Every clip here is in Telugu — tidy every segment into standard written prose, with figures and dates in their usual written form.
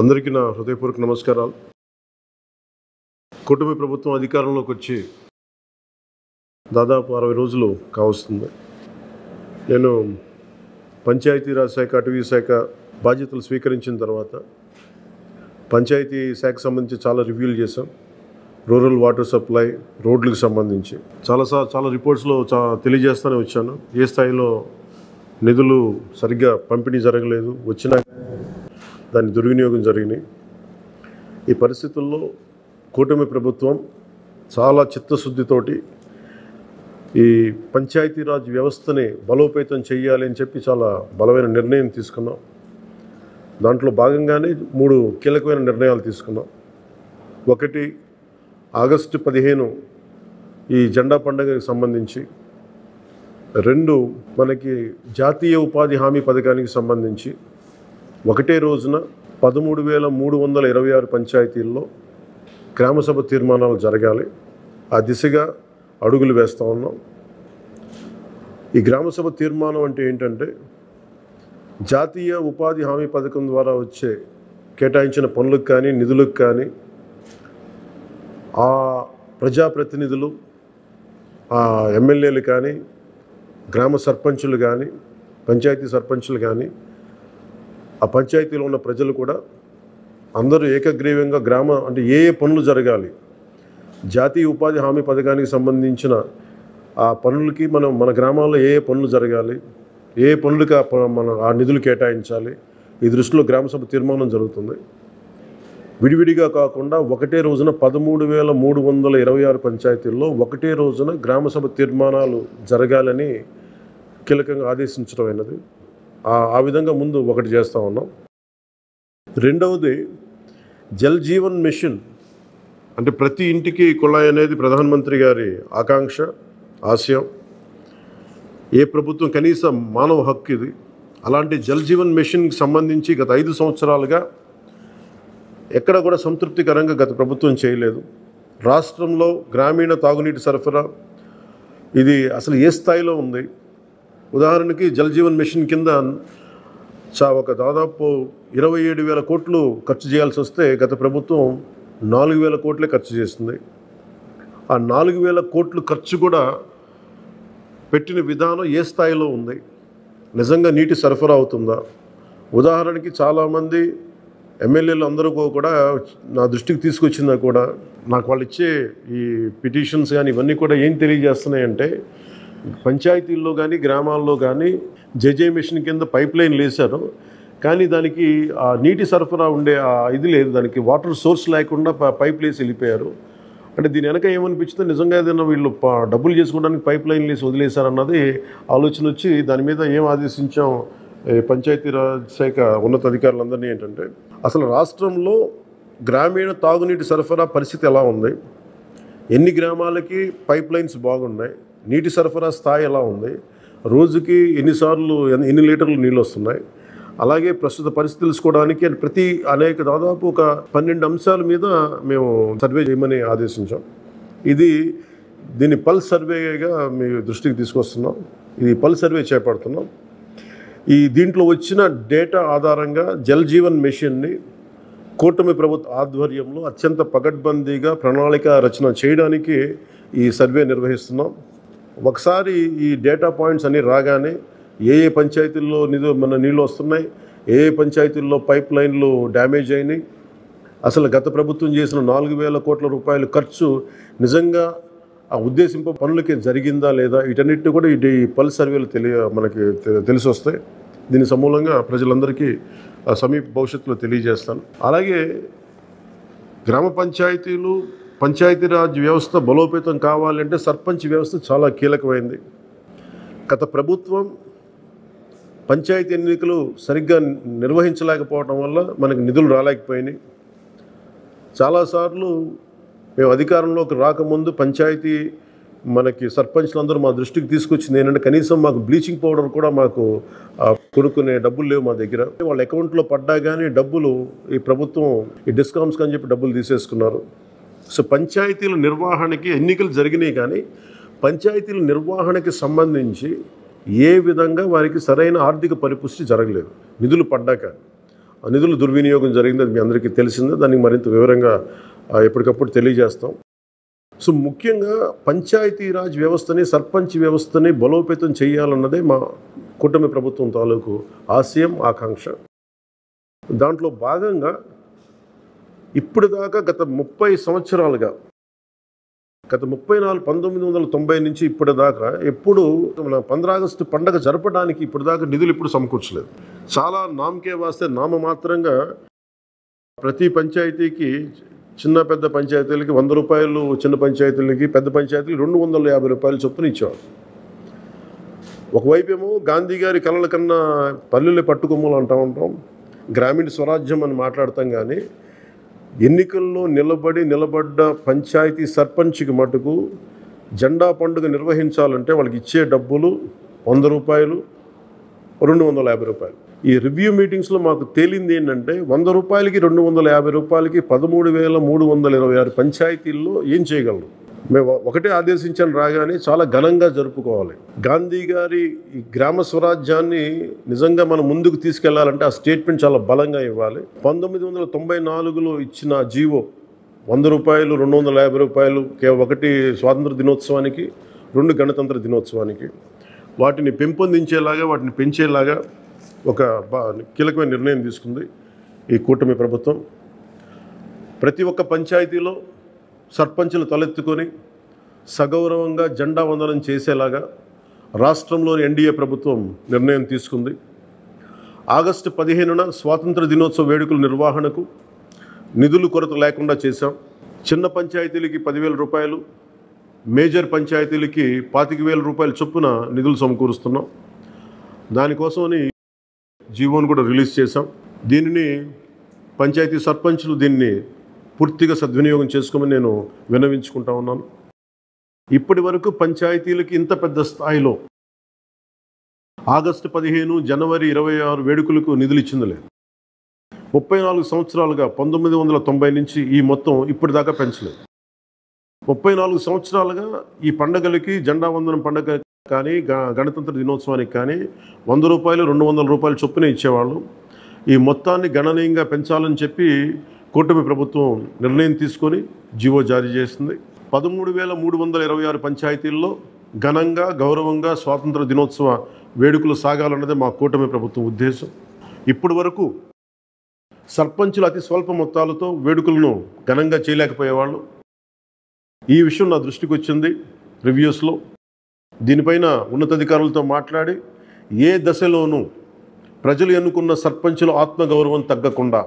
అందరికీ నా హృదయపూర్వక నమస్కారాలు. కూటమి ప్రభుత్వం అధికారంలోకి వచ్చి దాదాపు 60 రోజులు కావస్తుంది. నేను పంచాయతీరాజ్ శాఖ, అటవీ శాఖ బాధ్యతలు స్వీకరించిన తర్వాత పంచాయతీ శాఖకు సంబంధించి చాలా రివ్యూలు చేశాం. రూరల్ వాటర్ సప్లై, రోడ్లకు సంబంధించి చాలా రిపోర్ట్స్లో తెలియజేస్తూనే వచ్చాను. ఏ స్థాయిలో నిధులు సరిగ్గా పంపిణీ జరగలేదు, వచ్చినా దాని దుర్వినియోగం జరిగినాయి. ఈ పరిస్థితుల్లో కూటమి ప్రభుత్వం చాలా చిత్తశుద్ధితోటి ఈ పంచాయతీరాజ్ వ్యవస్థని బలోపేతం చేయాలి అని చెప్పి చాలా బలమైన నిర్ణయం తీసుకున్నాం. దాంట్లో భాగంగానే 3 కీలకమైన నిర్ణయాలు తీసుకున్నాం. ఒకటి, ఆగస్టు 15 ఈ జెండా పండుగకి సంబంధించి. 2, మనకి జాతీయ ఉపాధి హామీ పథకానికి సంబంధించి ఒకటే రోజున 13,326 పంచాయతీల్లో గ్రామసభ తీర్మానాలు జరగాలి. ఆ దిశగా అడుగులు వేస్తూ ఉన్నాం. ఈ గ్రామసభ తీర్మానం అంటే ఏంటంటే, జాతీయ ఉపాధి హామీ పథకం ద్వారా వచ్చే కేటాయించిన పనులకు కానీ నిధులకు కానీ ఆ ప్రజాప్రతినిధులు, ఆ ఎమ్మెల్యేలు కానీ, గ్రామ సర్పంచులు కానీ, పంచాయతీ సర్పంచులు కానీ, ఆ పంచాయతీలో ఉన్న ప్రజలు కూడా అందరూ ఏకగ్రీవంగా అంటే ఏ పనులు జరగాలి, జాతీయ ఉపాధి హామీ పథకానికి సంబంధించిన ఆ పనులకి మన గ్రామాల్లో ఏ పనులు జరగాలి, ఏ పనులకి ఆ నిధులు కేటాయించాలి, ఈ దృష్టిలో గ్రామసభ తీర్మానం జరుగుతుంది. విడివిడిగా కాకుండా ఒకటే రోజున 13,326 పంచాయతీల్లో ఒకటే రోజున గ్రామసభ తీర్మానాలు జరగాలని కీలకంగా ఆదేశించడం అయినది. ఆ విధంగా ముందు ఒకటి చేస్తూ ఉన్నాం. రెండవది, జల్ జీవన్ మిషన్. అంటే ప్రతి ఇంటికి కుళాయి అనేది ప్రధానమంత్రి గారి ఆకాంక్ష, ఆశయం. ఏ ప్రభుత్వం కనీసం మానవ హక్కు ఇది. అలాంటి జల్ జీవన్ మిషన్కి సంబంధించి గత 5 సంవత్సరాలుగా ఎక్కడ కూడా సంతృప్తికరంగా గత ప్రభుత్వం చేయలేదు. రాష్ట్రంలో గ్రామీణ తాగునీటి సరఫరా ఇది అసలు ఏ స్థాయిలో ఉంది? ఉదాహరణకి జల్ జీవన్ మిషన్ కింద ఒక దాదాపు 27,000 కోట్లు ఖర్చు చేయాల్సి వస్తే గత ప్రభుత్వం 4,000 కోట్లే ఖర్చు చేస్తుంది. ఆ 4,000 కోట్లు ఖర్చు కూడా పెట్టిన విధానం ఏ స్థాయిలో ఉంది? నిజంగా నీటి సరఫరా అవుతుందా? ఉదాహరణకి చాలామంది ఎమ్మెల్యేలు అందరూ కూడా నా దృష్టికి తీసుకొచ్చిందా కూడా నాకు వాళ్ళు ఇచ్చే ఈ పిటిషన్స్ కానీ ఇవన్నీ కూడా ఏం తెలియజేస్తున్నాయంటే, పంచాయతీల్లో కానీ గ్రామాల్లో కానీ జేజే మిషన్ కింద పైప్ లైన్లు వేశారు, కానీ దానికి ఆ నీటి సరఫరా ఉండే ఇది లేదు. దానికి వాటర్ సోర్స్ లేకుండా పైప్ వేసి వెళ్ళిపోయారు. అంటే దీని వెనక ఏమనిపించిందో, నిజంగా ఏదైనా వీళ్ళు డబ్బులు చేసుకోవడానికి పైప్ లైన్లు వేసి వదిలేశారన్నది ఆలోచన వచ్చి దాని మీద ఏం ఆదేశించాం పంచాయతీరాజ్ శాఖ ఉన్నతాధికారులందరినీ ఏంటంటే, అసలు రాష్ట్రంలో గ్రామీణ తాగునీటి సరఫరా పరిస్థితి ఎలా ఉంది, ఎన్ని గ్రామాలకి పైప్ లైన్స్ బాగున్నాయి, నీటి సరఫరా స్థాయి ఎలా ఉంది, రోజుకి ఎన్ని లీటర్లు నీళ్ళు వస్తున్నాయి, అలాగే ప్రస్తుత పరిస్థితి తెలుసుకోవడానికి దాదాపు ఒక 12 అంశాల మీద మేము సర్వే చేయమని ఆదేశించాం. దీన్ని పల్స్ సర్వేగా మీ దృష్టికి తీసుకొస్తున్నాం. ఇది పల్స్ సర్వే చేపడుతున్నాం. దీంట్లో వచ్చిన డేటా ఆధారంగా జల్ జీవన్ మిషన్ని కూటమి ప్రభుత్వ ఆధ్వర్యంలో అత్యంత పకడ్బందీగా ప్రణాళిక రచన చేయడానికి ఈ సర్వే నిర్వహిస్తున్నాం. ఒకసారి ఈ డేటా పాయింట్స్ అన్నీ రాగానే ఏ పంచాయతీల్లో నీళ్ళు వస్తున్నాయి, ఏ పంచాయతీల్లో పైప్ లైన్లు డ్యామేజ్ అయినాయి, అసలు గత ప్రభుత్వం చేసిన 4,000 కోట్ల రూపాయల ఖర్చు నిజంగా ఆ ఉద్దేశింప పనులకి జరిగిందా లేదా, వీటన్నిటిని కూడా ఈ పల్స్ సర్వేలు మనకి తెలిసి వస్తాయి. దీని సమూలంగా ప్రజలందరికీ సమీప భవిష్యత్తులో తెలియజేస్తాను. అలాగే గ్రామ పంచాయతీలు, పంచాయతీరాజ్ వ్యవస్థ బలోపేతం కావాలంటే సర్పంచ్ వ్యవస్థ చాలా కీలకమైంది. గత ప్రభుత్వం పంచాయతీ ఎన్నికలు సరిగ్గా నిర్వహించలేకపోవడం వల్ల మనకు నిధులు రాలేకపోయినాయి. చాలాసార్లు మేము అధికారంలోకి రాకముందు పంచాయతీ మనకి సర్పంచ్లందరూ మా దృష్టికి తీసుకొచ్చింది ఏంటంటే, కనీసం మాకు బ్లీచింగ్ పౌడర్ కూడా మాకు కొనుక్కునే డబ్బులు లేవు మా దగ్గర. వాళ్ళ అకౌంట్లో పడ్డా కానీ డబ్బులు ఈ ప్రభుత్వం ఈ డిస్కౌంట్స్కి అని చెప్పి డబ్బులు తీసేసుకున్నారు. సో పంచాయతీల నిర్వహణకి ఎన్నికలు జరిగినాయి, కానీ పంచాయతీల నిర్వహణకి సంబంధించి ఏ విధంగా వారికి సరైన ఆర్థిక పరిపుష్టి జరగలేదు నిధులు పడ్డాక. నిధుల దుర్వినియోగం జరిగింది, అది మీ అందరికీ తెలిసిందే. దానికి మరింత వివరంగా ఎప్పటికప్పుడు తెలియజేస్తాం. సో ముఖ్యంగా పంచాయతీరాజ్ వ్యవస్థని, సర్పంచ్ వ్యవస్థని బలోపేతం చేయాలన్నదే మా కూటమి ప్రభుత్వం తాలూకు ఆశయం, ఆకాంక్ష. దాంట్లో భాగంగా ఇప్పటిదాకా గత 30 సంవత్సరాలుగా, గత 1990 నుంచి ఇప్పటిదాకా ఎప్పుడు మన 15 ఆగస్టు పండగ జరపడానికి ఇప్పటిదాకా నిధులు ఎప్పుడు సమకూర్చలేదు. చాలా నామకే వాస్తే నామమాత్రంగా ప్రతి పంచాయతీకి, చిన్న పెద్ద పంచాయతీలకి 100 రూపాయలు, చిన్న పంచాయతీలకి, పెద్ద పంచాయతీలకి 250 రూపాయలు చొప్పున ఇచ్చేవారు. ఒకవైపేమో గాంధీ గారి కలల కన్నా పల్లెలు పట్టుకొమ్మలు అంటూ ఉంటాం, గ్రామీణ స్వరాజ్యం అని మాట్లాడతాం. కానీ ఎన్నికల్లో నిలబడ్డ పంచాయతీ సర్పంచ్కి మటుకు జెండా పండుగ నిర్వహించాలంటే వాళ్ళకి ఇచ్చే డబ్బులు 100 రూపాయలు, 250 రూపాయలు. ఈ రివ్యూ మీటింగ్స్లో మాకు తేలింది ఏంటంటే 100 రూపాయలకి, 250 రూపాయలకి 13,326 పంచాయతీల్లో ఏం చేయగలరు? మేము ఒకటే ఆదేశించాను, రాగానే చాలా ఘనంగా జరుపుకోవాలి. గాంధీ గారి ఈ గ్రామ స్వరాజ్యాన్ని నిజంగా మనం ముందుకు తీసుకెళ్లాలంటే ఆ స్టేట్మెంట్ చాలా బలంగా ఇవ్వాలి. 1994లో ఇచ్చిన జీవో 100 రూపాయలు, 250 రూపాయలు, ఒకటి స్వాతంత్ర దినోత్సవానికి, 2 గణతంత్ర దినోత్సవానికి, వాటిని పెంపొందించేలాగా, వాటిని పెంచేలాగా ఒక కీలకమైన నిర్ణయం తీసుకుంది ఈ కూటమి ప్రభుత్వం. ప్రతి ఒక్క పంచాయతీలో సర్పంచులు తలెత్తుకొని సగౌరవంగా జెండా వందనం చేసేలాగా రాష్ట్రంలోని ఎన్డీఏ ప్రభుత్వం నిర్ణయం తీసుకుంది. ఆగస్టు 15న స్వాతంత్ర దినోత్సవ వేడుకల నిర్వహణకు నిధులు కొరత లేకుండా చేశాం. చిన్న పంచాయతీలకి 10,000 రూపాయలు, మేజర్ పంచాయతీలకి 25,000 రూపాయల చొప్పున నిధులు సమకూరుస్తున్నాం. దానికోసమని జీవోను కూడా రిలీజ్ చేశాం. దీనిని పంచాయతీ సర్పంచులు దీన్ని పూర్తిగా సద్వినియోగం చేసుకోమని నేను విన్నవించుకుంటా ఉన్నాను. ఇప్పటి వరకు పంచాయతీలకి ఇంత పెద్ద స్థాయిలో ఆగస్టు 15, జనవరి 26 వేడుకలకు నిధులు ఇచ్చింది లేదు. 34 సంవత్సరాలుగా 1990 నుంచి ఈ మొత్తం ఇప్పటిదాకా పెంచలేదు. 34 సంవత్సరాలుగా ఈ పండగలకి, జెండా వందనం పండగ కానీ, గణతంత్ర దినోత్సవానికి కానీ 100 రూపాయలు, 200 రూపాయలు చొప్పున ఇచ్చేవాళ్ళు. ఈ మొత్తాన్ని గణనీయంగా పెంచాలని చెప్పి కూటమి ప్రభుత్వం నిర్ణయం తీసుకొని జీవో జారీ చేసింది. 13,326 పంచాయతీల్లో ఘనంగా, గౌరవంగా స్వాతంత్ర దినోత్సవ వేడుకలు సాగాలన్నదే మా కూటమి ప్రభుత్వం ఉద్దేశం. ఇప్పటి వరకు సర్పంచులు అతి స్వల్ప మొత్తాలతో వేడుకలను ఘనంగా చేయలేకపోయేవాళ్ళు. ఈ విషయం నా దృష్టికి వచ్చింది రివ్యూస్లో. దీనిపైన ఉన్నతాధికారులతో మాట్లాడి ఏ దశలోనూ ప్రజలు ఎన్నుకున్న సర్పంచుల ఆత్మగౌరవం తగ్గకుండా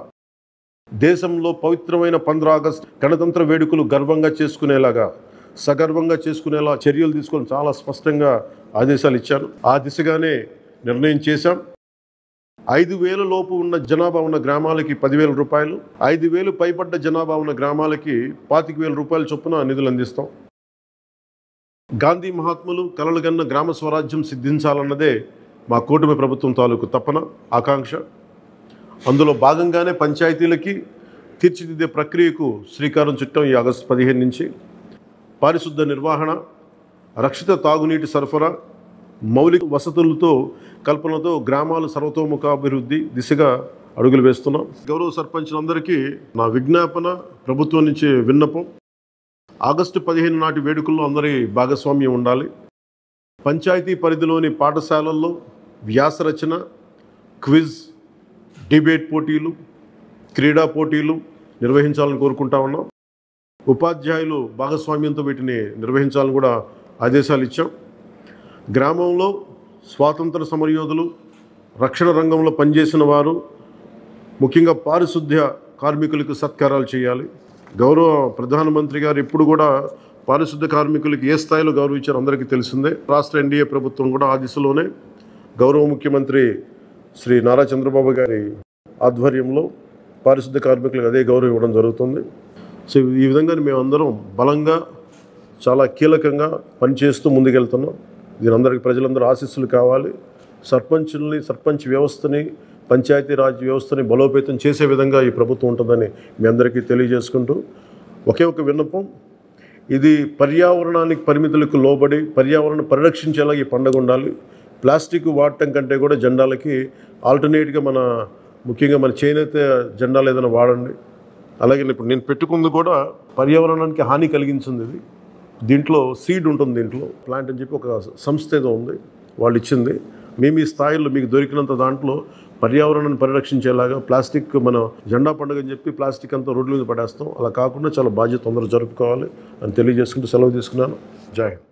దేశంలో పవిత్రమైన 15 ఆగస్టు గణతంత్ర వేడుకలు గర్వంగా చేసుకునేలాగా, సగర్వంగా చేసుకునేలా చర్యలు తీసుకొని చాలా స్పష్టంగా ఆదేశాలు ఇచ్చాను. ఆ దిశగానే నిర్ణయం చేశాం. 5,000 లోపు ఉన్న జనాభా ఉన్న గ్రామాలకి 10,000 రూపాయలు, 5,000 పైబడ్డ జనాభా ఉన్న గ్రామాలకి 25,000 రూపాయల చొప్పున నిధులు అందిస్తాం. గాంధీ మహాత్ములు కలలుగన్న గ్రామ స్వరాజ్యం సిద్ధించాలన్నదే మా కూటమి ప్రభుత్వం తాలూకు తపన, ఆకాంక్ష. అందులో భాగంగానే పంచాయతీలకి తీర్చిదిద్దే ప్రక్రియకు శ్రీకారం చుట్టాం. ఈ ఆగస్టు 15 నుంచి పారిశుద్ధ నిర్వహణ, రక్షిత తాగునీటి సరఫరా, మౌలిక వసతులతో కల్పనతో గ్రామాల సర్వతోముఖాభివృద్ధి దిశగా అడుగులు వేస్తున్నాం. గౌరవ సర్పంచులందరికీ నా విజ్ఞాపన, ప్రభుత్వం నుంచి విన్నపం, ఆగస్టు 15 నాటి వేడుకల్లో అందరి భాగస్వామ్యం ఉండాలి. పంచాయతీ పరిధిలోని పాఠశాలల్లో వ్యాసరచన, క్విజ్, డిబేట్ పోటీలు, క్రీడా పోటీలు నిర్వహించాలని కోరుకుంటా ఉన్నాం. ఉపాధ్యాయులు భాగస్వామ్యంతో వీటిని నిర్వహించాలని కూడా ఆదేశాలు ఇచ్చాం. గ్రామంలో స్వాతంత్ర సమరయోధులు, రక్షణ రంగంలో పనిచేసిన వారు, ముఖ్యంగా పారిశుద్ధ్య కార్మికులకు సత్కారాలు చేయాలి. గౌరవ ప్రధానమంత్రి గారు ఇప్పుడు కూడా పారిశుద్ధ్య కార్మికులకి ఏ స్థాయిలో గౌరవించారో అందరికీ తెలిసిందే. రాష్ట్ర ఎన్డీఏ ప్రభుత్వం కూడా ఆ దిశలోనే గౌరవ ముఖ్యమంత్రి శ్రీ నారా చంద్రబాబు గారి ఆధ్వర్యంలో పారిశుద్ధ్య కార్మికులకు అదే గౌరవం ఇవ్వడం జరుగుతుంది. సో ఈ విధంగా మేమందరం బలంగా, చాలా కీలకంగా పనిచేస్తూ ముందుకెళ్తున్నాం. దీని అందరికీ ప్రజలందరూ ఆశీస్సులు కావాలి. సర్పంచుల్ని, సర్పంచ్ వ్యవస్థని, పంచాయతీరాజ్ వ్యవస్థని బలోపేతం చేసే విధంగా ఈ ప్రభుత్వం ఉంటుందని మీ అందరికీ తెలియజేసుకుంటూ, ఒకే ఒక విన్నపం, ఇది పర్యావరణానికి పరిమితులకు లోబడి పర్యావరణ పరిరక్షించేలా ఈ పండుగ ఉండాలి. ప్లాస్టిక్ వాడటం కంటే కూడా జెండాలకి ఆల్టర్నేట్గా మన ముఖ్యంగా మన చేనేత జెండాలు ఏదైనా వాడండి. అలాగే ఇప్పుడు నేను పెట్టుకుంది కూడా పర్యావరణానికి హాని కలిగించింది. ఇది దీంట్లో సీడ్ ఉంటుంది, దీంట్లో ప్లాంట్ అని చెప్పి ఒక సంస్థ ఏదో ఉంది, వాళ్ళు ఇచ్చింది. మేము ఈ స్థాయిలో మీకు దొరికినంత దాంట్లో పర్యావరణాన్ని పరిరక్షించేలాగా ప్లాస్టిక్, మన జెండా పండుగ అని చెప్పి ప్లాస్టిక్ అంతా రోడ్ల మీద పడేస్తాం. అలా కాకుండా చాలా బాధ్యత తొందరగా జరుపుకోవాలి అని తెలియజేసుకుంటూ సెలవు తీసుకున్నాను. జై హింద్.